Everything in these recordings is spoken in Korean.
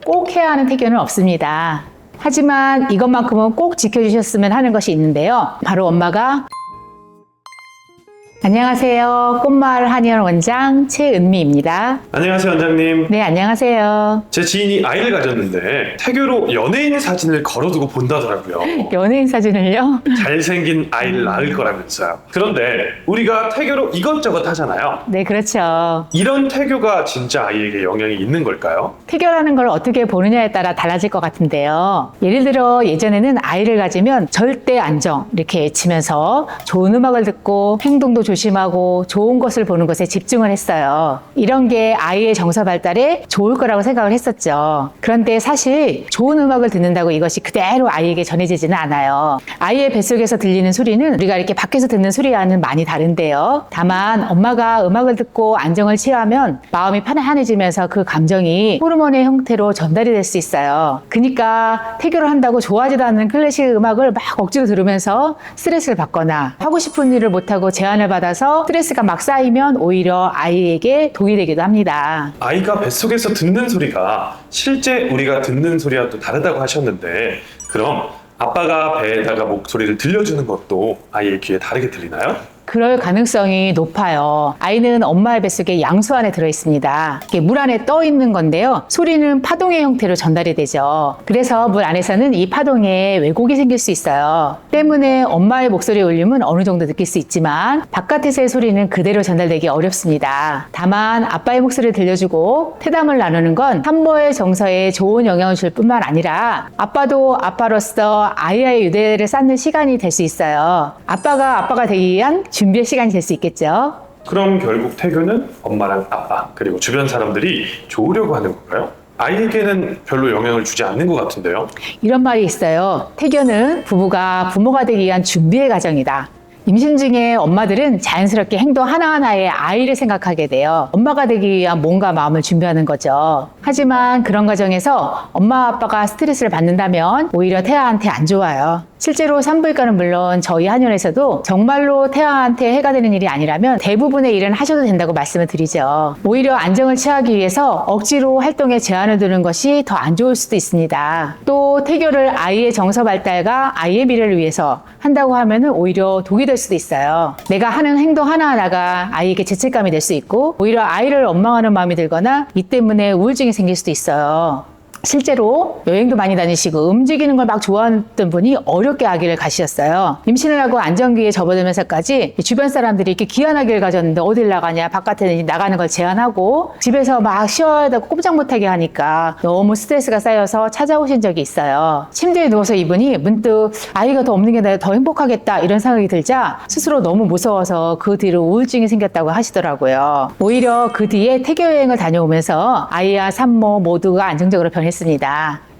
꼭 해야 하는 태교는 없습니다. 하지만 이것만큼은 꼭 지켜주셨으면 하는 것이 있는데요. 바로 엄마가 안녕하세요. 꽃마을 한의원 원장 최은미입니다. 안녕하세요, 원장님. 네, 안녕하세요. 제 지인이 아이를 가졌는데 태교로 연예인 사진을 걸어두고 본다더라고요. 연예인 사진을요? 잘생긴 아이를 낳을 거라면서요. 그런데 우리가 태교로 이것저것 하잖아요. 네, 그렇죠. 이런 태교가 진짜 아이에게 영향이 있는 걸까요? 태교라는 걸 어떻게 보느냐에 따라 달라질 것 같은데요. 예를 들어 예전에는 아이를 가지면 절대 안정 이렇게 외치면서 좋은 음악을 듣고 행동도 조심하고 좋은 것을 보는 것에 집중을 했어요. 이런 게 아이의 정서 발달에 좋을 거라고 생각을 했었죠. 그런데 사실 좋은 음악을 듣는다고 이것이 그대로 아이에게 전해지지는 않아요. 아이의 뱃속에서 들리는 소리는 우리가 이렇게 밖에서 듣는 소리와는 많이 다른데요. 다만 엄마가 음악을 듣고 안정을 취하면 마음이 편안해지면서 그 감정이 호르몬의 형태로 전달이 될 수 있어요. 그러니까 태교를 한다고 좋아하지도 않는 클래식 음악을 막 억지로 들으면서 스트레스를 받거나 하고 싶은 일을 못하고 제한을 받아서 스트레스가 막 쌓이면 오히려 아이에게 독이 되기도 합니다. 아이가 뱃속에서 듣는 소리가 실제 우리가 듣는 소리와 또 다르다고 하셨는데, 그럼 아빠가 배에다가 목소리를 들려주는 것도 아이의 귀에 다르게 들리나요? 그럴 가능성이 높아요. 아이는 엄마의 뱃속에 양수 안에 들어있습니다. 이게 물 안에 떠 있는 건데요. 소리는 파동의 형태로 전달이 되죠. 그래서 물 안에서는 이 파동에 왜곡이 생길 수 있어요. 때문에 엄마의 목소리의 울림은 어느 정도 느낄 수 있지만 바깥에서의 소리는 그대로 전달되기 어렵습니다. 다만 아빠의 목소리를 들려주고 태담을 나누는 건 산모의 정서에 좋은 영향을 줄 뿐만 아니라 아빠도 아빠로서 아이와의 유대를 쌓는 시간이 될 수 있어요. 아빠가 되기 위한 준비의 시간이 될 수 있겠죠. 그럼 결국 태교는 엄마랑 아빠 그리고 주변 사람들이 좋으려고 하는 건가요? 아이에게는 별로 영향을 주지 않는 것 같은데요. 이런 말이 있어요. 태교는 부부가 부모가 되기 위한 준비의 과정이다. 임신 중에 엄마들은 자연스럽게 행동 하나하나에 아이를 생각하게 돼요. 엄마가 되기 위한 몸과 마음을 준비하는 거죠. 하지만 그런 과정에서 엄마 아빠가 스트레스를 받는다면 오히려 태아한테 안 좋아요. 실제로 산부인과는 물론 저희 한의원에서도 정말로 태아한테 해가 되는 일이 아니라면 대부분의 일은 하셔도 된다고 말씀을 드리죠. 오히려 안정을 취하기 위해서 억지로 활동에 제한을 두는 것이 더 안 좋을 수도 있습니다. 또 태교를 아이의 정서 발달과 아이의 미래를 위해서 한다고 하면 오히려 독이 될 수도 있어요. 내가 하는 행동 하나하나가 아이에게 죄책감이 될 수 있고 오히려 아이를 원망하는 마음이 들거나 이 때문에 우울증이 생길 수도 있어요. 실제로 여행도 많이 다니시고 움직이는 걸 막 좋아하던 분이 어렵게 아기를 가지셨어요. 임신을 하고 안정기에 접어들면서까지 주변 사람들이 이렇게 귀한 아기를 가졌는데 어딜 나가냐, 바깥에 나가는 걸 제한하고 집에서 막 쉬어야 되고 꼼짝 못하게 하니까 너무 스트레스가 쌓여서 찾아오신 적이 있어요. 침대에 누워서 이분이 문득 아이가 더 없는 게 내가 더 행복하겠다 이런 생각이 들자 스스로 너무 무서워서 그 뒤로 우울증이 생겼다고 하시더라고요. 오히려 그 뒤에 태교 여행을 다녀오면서 아이와 산모 모두가 안정적으로 변했습니다.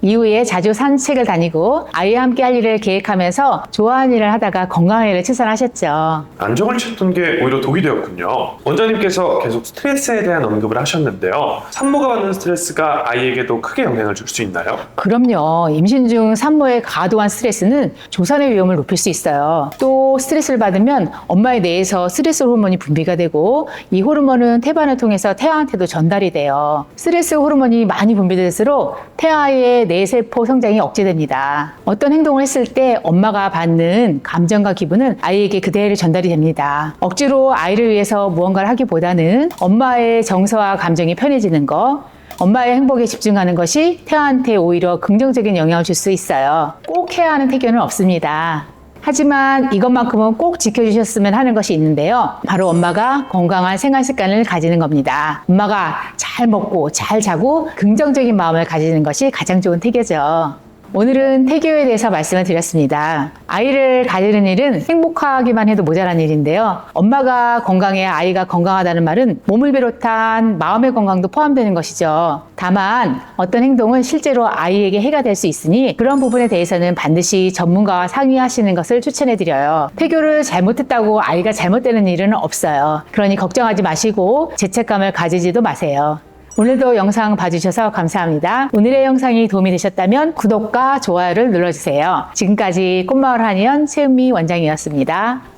이후에 자주 산책을 다니고 아이와 함께 할 일을 계획하면서 좋아하는 일을 하다가 건강한 일을 실천하셨죠. 안정을 찾던 게 오히려 독이 되었군요. 원장님께서 계속 스트레스에 대한 언급을 하셨는데요. 산모가 받는 스트레스가 아이에게도 크게 영향을 줄 수 있나요? 그럼요. 임신 중 산모의 과도한 스트레스는 조산의 위험을 높일 수 있어요. 또 스트레스를 받으면 엄마의 뇌에서 스트레스 호르몬이 분비가 되고 이 호르몬은 태반을 통해서 태아한테도 전달이 돼요. 스트레스 호르몬이 많이 분비될수록 태아의 뇌세포 성장이 억제됩니다. 어떤 행동을 했을 때 엄마가 받는 감정과 기분은 아이에게 그대로 전달이 됩니다. 억지로 아이를 위해서 무언가를 하기보다는 엄마의 정서와 감정이 편해지는 것, 엄마의 행복에 집중하는 것이 태아한테 오히려 긍정적인 영향을 줄 수 있어요. 꼭 해야 하는 태교는 없습니다. 하지만 이것만큼은 꼭 지켜주셨으면 하는 것이 있는데요. 바로 엄마가 건강한 생활 습관을 가지는 겁니다. 엄마가 잘 먹고 잘 자고 긍정적인 마음을 가지는 것이 가장 좋은 태교죠. 오늘은 태교에 대해서 말씀을 드렸습니다. 아이를 가지는 일은 행복하기만 해도 모자란 일인데요. 엄마가 건강해야 아이가 건강하다는 말은 몸을 비롯한 마음의 건강도 포함되는 것이죠. 다만 어떤 행동은 실제로 아이에게 해가 될 수 있으니 그런 부분에 대해서는 반드시 전문가와 상의하시는 것을 추천해드려요. 태교를 잘못했다고 아이가 잘못되는 일은 없어요. 그러니 걱정하지 마시고 죄책감을 가지지도 마세요. 오늘도 영상 봐주셔서 감사합니다. 오늘의 영상이 도움이 되셨다면 구독과 좋아요를 눌러주세요. 지금까지 꽃마을 한의원 최은미 원장이었습니다.